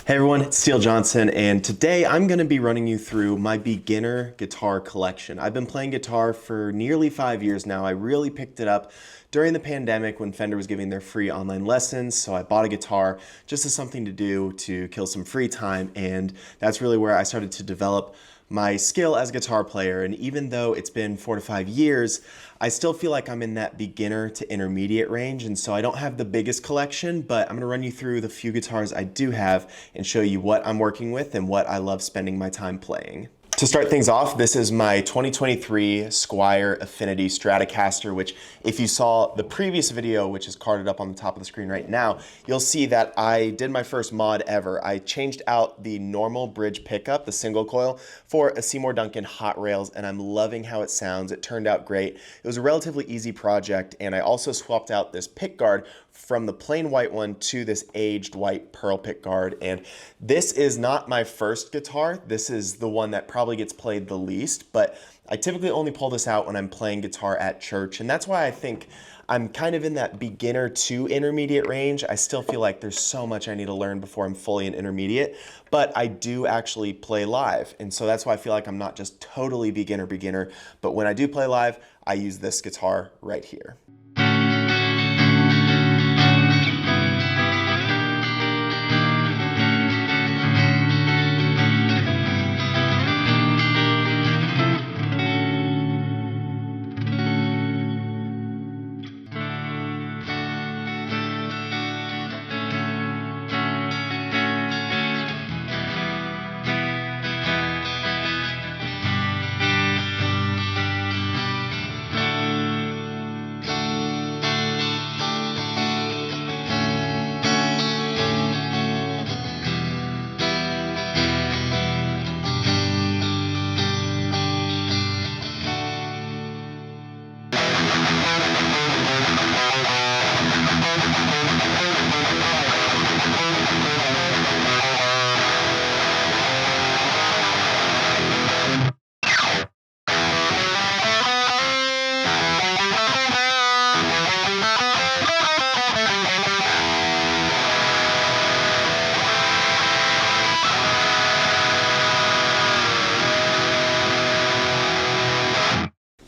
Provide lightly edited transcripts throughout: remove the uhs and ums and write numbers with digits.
Hey everyone, it's Steele Johnson, and today I'm going to be running you through my beginner guitar collection. I've been playing guitar for nearly 5 years now. I really picked it up during the pandemic when Fender was giving their free online lessons, so I bought a guitar just as something to do to kill some free time, and that's really where I started to develop my skill as a guitar player. And even though it's been 4 to 5 years, I still feel like I'm in that beginner to intermediate range. And so I don't have the biggest collection, but I'm gonna run you through the few guitars I do have and show you what I'm working with and what I love spending my time playing. To start things off, this is my 2023 Squier Affinity Stratocaster, which if you saw the previous video, which is carded up on the top of the screen right now, you'll see that I did my first mod ever. I changed out the normal bridge pickup, the single coil, for a Seymour Duncan Hot Rails, and I'm loving how it sounds. It turned out great. It was a relatively easy project, and I also swapped out this pick guard from the plain white one to this aged white pearl pick guard. And this is not my first guitar. This is the one that probably gets played the least, but I typically only pull this out when I'm playing guitar at church. And that's why I think I'm kind of in that beginner to intermediate range. I still feel like there's so much I need to learn before I'm fully an intermediate, but I do actually play live. And so that's why I feel like I'm not just totally beginner, but when I do play live, I use this guitar right here.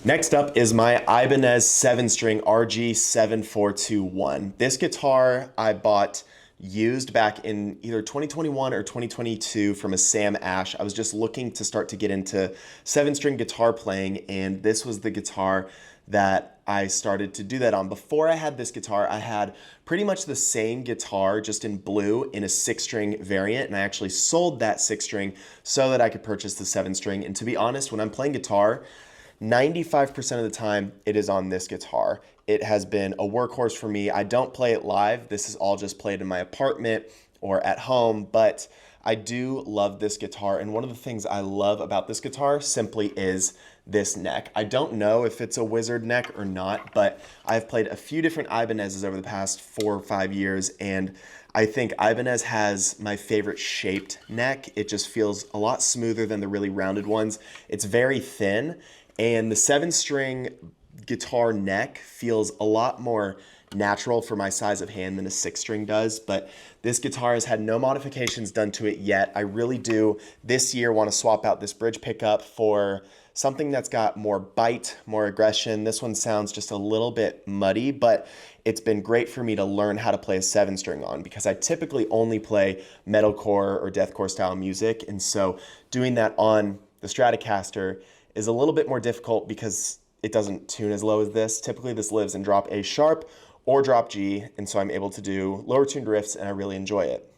Next up is my Ibanez 7-string RG7421. This guitar I bought used back in either 2021 or 2022 from a Sam Ash. I was just looking to start to get into 7-string guitar playing, and this was the guitar that I started to do that on. Before I had this guitar, I had pretty much the same guitar, just in blue, in a 6-string variant, and I actually sold that 6-string so that I could purchase the 7-string. And to be honest, when I'm playing guitar, 95% of the time it is on this guitar. It has been a workhorse for me. I don't play it live. This is all just played in my apartment or at home, but I do love this guitar. And one of the things I love about this guitar simply is this neck. I don't know if it's a wizard neck or not, but I've played a few different Ibanez's over the past 4 or 5 years, and I think Ibanez has my favorite shaped neck. It just feels a lot smoother than the really rounded ones. It's very thin, and the 7-string guitar neck feels a lot more natural for my size of hand than a 6-string does, but this guitar has had no modifications done to it yet. I really do this year want to swap out this bridge pickup for something that's got more bite, more aggression. This one sounds just a little bit muddy, but it's been great for me to learn how to play a 7-string on, because I typically only play metalcore or deathcore style music, and so doing that on the Stratocaster is a little bit more difficult because it doesn't tune as low as this. Typically this lives in drop A sharp or drop G, and so I'm able to do lower tuned riffs, and I really enjoy it.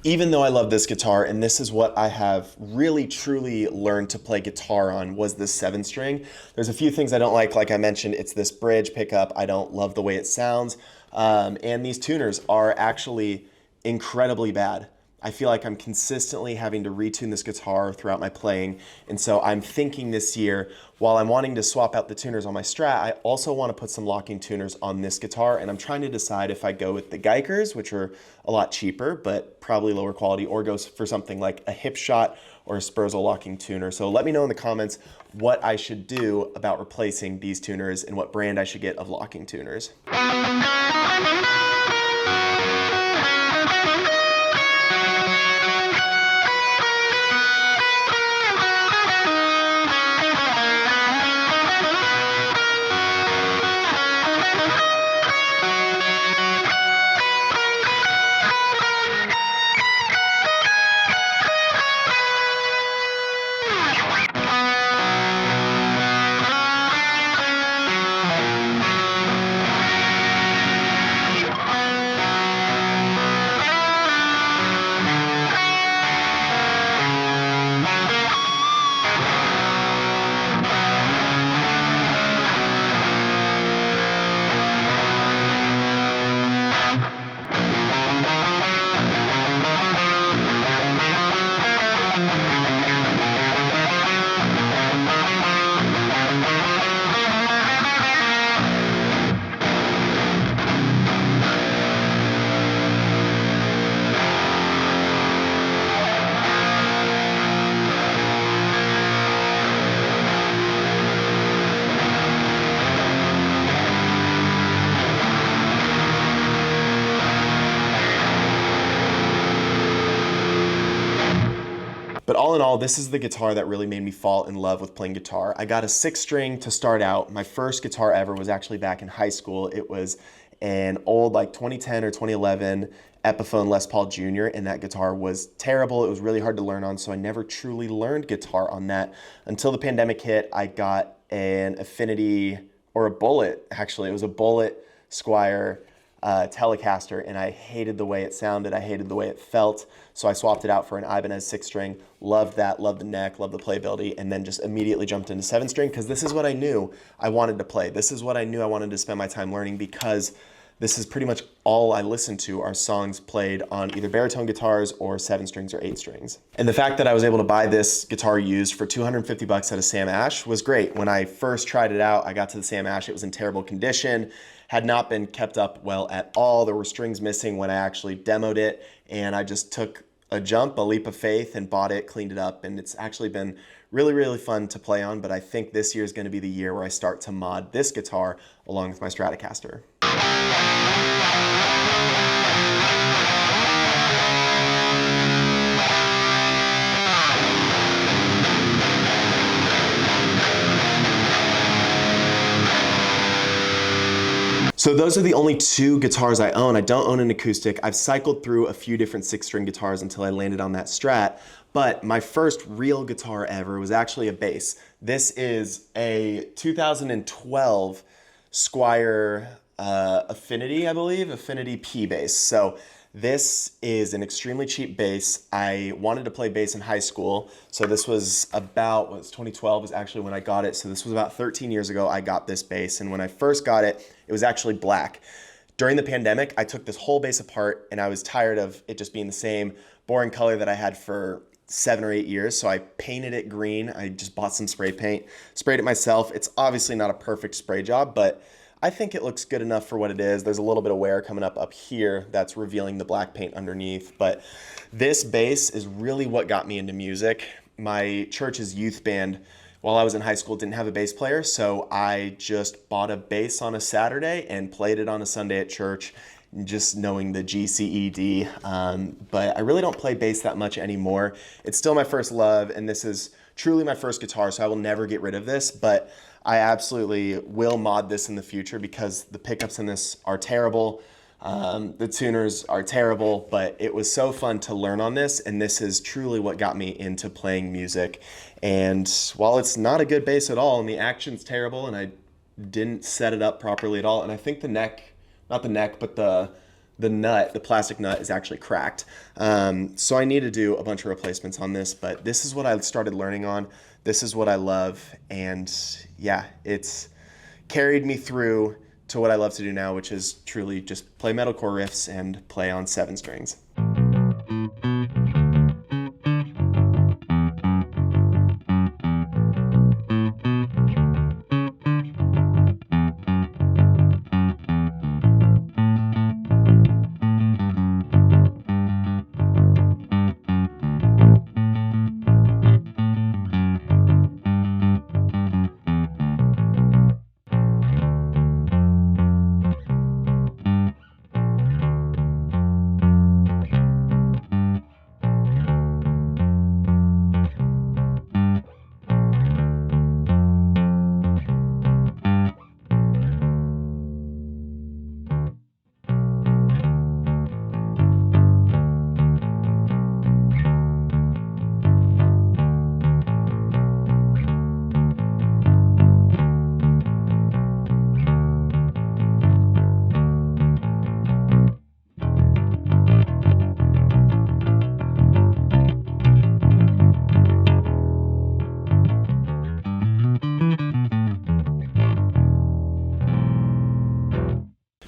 Even though I love this guitar, and this is what I have really truly learned to play guitar on, was this 7-string. There's a few things I don't like I mentioned, it's this bridge pickup. I don't love the way it sounds. And these tuners are actually incredibly bad. I feel like I'm consistently having to retune this guitar throughout my playing. And so I'm thinking this year, while I'm wanting to swap out the tuners on my Strat, I also want to put some locking tuners on this guitar. And I'm trying to decide if I go with the Geikers, which are a lot cheaper, but probably lower quality, or go for something like a Hip Shot or a Spurzl locking tuner. So let me know in the comments what I should do about replacing these tuners and what brand I should get of locking tuners. But all in all, this is the guitar that really made me fall in love with playing guitar. I got a 6-string to start out. My first guitar ever was actually back in high school. It was an old 2010 or 2011 Epiphone Les Paul Jr., and that guitar was terrible. It was really hard to learn on, so I never truly learned guitar on that. Until the pandemic hit, I got an Affinity, or a Bullet, actually. It was a Bullet Squier Telecaster, and I hated the way it sounded. I hated the way it felt. So I swapped it out for an Ibanez 6-string. Loved that, loved the neck, loved the playability, and then just immediately jumped into 7-string because this is what I knew I wanted to play. This is what I knew I wanted to spend my time learning, because this is pretty much all I listen to are songs played on either baritone guitars or 7-strings or 8-strings. And the fact that I was able to buy this guitar used for $250 at a Sam Ash was great. When I first tried it out, I got to the Sam Ash, it was in terrible condition, had not been kept up well at all. There were strings missing when I actually demoed it, and I just took a leap of faith, and bought it, cleaned it up, and it's actually been really, really fun to play on. But I think this year is going to be the year where I start to mod this guitar along with my Stratocaster. So those are the only 2 guitars I own. I don't own an acoustic. I've cycled through a few different 6-string guitars until I landed on that Strat, but my first real guitar ever was actually a bass. This is a 2012 Squier Affinity, I believe, Affinity P bass. So this is an extremely cheap bass. I wanted to play bass in high school, so this was about, 2012 is actually when I got it, so this was about 13 years ago I got this bass, and when I first got it, it was actually black. During the pandemic, I took this whole bass apart, and I was tired of it just being the same boring color that I had for 7 or 8 years, so I painted it green. I just bought some spray paint, sprayed it myself. It's obviously not a perfect spray job, but I think it looks good enough for what it is. There's a little bit of wear coming up here that's revealing the black paint underneath. But this bass is really what got me into music. My church's youth band, while I was in high school, didn't have a bass player, so I just bought a bass on a Saturday and played it on a Sunday at church, just knowing the G, C, E, D. But I really don't play bass that much anymore. It's still my first love, and this is truly my first guitar, so I will never get rid of this, but I absolutely will mod this in the future because the pickups in this are terrible. The tuners are terrible, but it was so fun to learn on this, and this is truly what got me into playing music. And while it's not a good bass at all, and the action's terrible, and I didn't set it up properly at all, and I think the neck, not the neck, but the the nut, the plastic nut, is actually cracked. So I need to do a bunch of replacements on this, but this is what I started learning on. This is what I love, and yeah, it's carried me through to what I love to do now, which is truly just play metalcore riffs and play on 7 strings.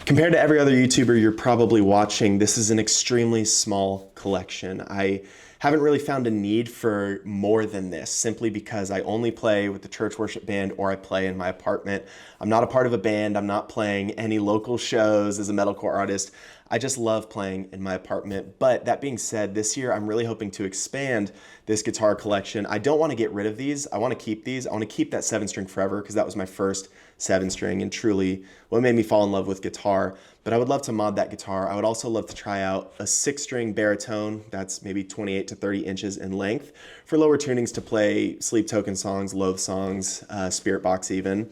Compared to every other YouTuber you're probably watching, this is an extremely small collection. I haven't really found a need for more than this, simply because I only play with the church worship band or I play in my apartment. I'm not a part of a band. I'm not playing any local shows as a metalcore artist. I just love playing in my apartment. But that being said, this year I'm really hoping to expand this guitar collection. I don't want to get rid of these. I want to keep these. I want to keep that 7-string forever because that was my first 7-string and truly what made me fall in love with guitar. But I would love to mod that guitar. I would also love to try out a 6-string baritone that's maybe 28 to 30 inches in length for lower tunings to play Sleep Token songs, Loathe songs, Spirit Box even.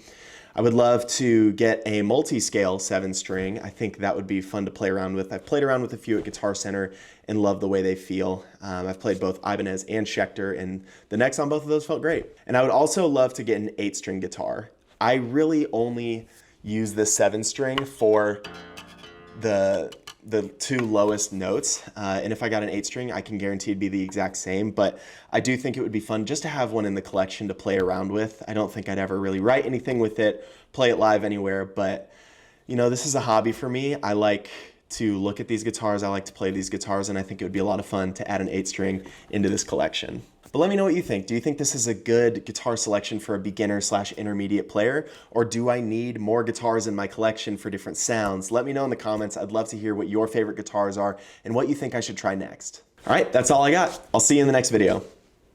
I would love to get a multi-scale 7-string. I think that would be fun to play around with. I've played around with a few at Guitar Center and love the way they feel. I've played both Ibanez and Schecter, and the necks on both of those felt great. And I would also love to get an 8-string guitar. I really only use the 7-string for the 2 lowest notes, and if I got an 8-string, I can guarantee it'd be the exact same, but I do think it would be fun just to have one in the collection to play around with. I don't think I'd ever really write anything with it, play it live anywhere, but you know, this is a hobby for me. I like to look at these guitars, I like to play these guitars, and I think it would be a lot of fun to add an 8-string into this collection. But let me know what you think. Do you think this is a good guitar selection for a beginner/intermediate player? Or do I need more guitars in my collection for different sounds? Let me know in the comments. I'd love to hear what your favorite guitars are and what you think I should try next. All right, that's all I got. I'll see you in the next video.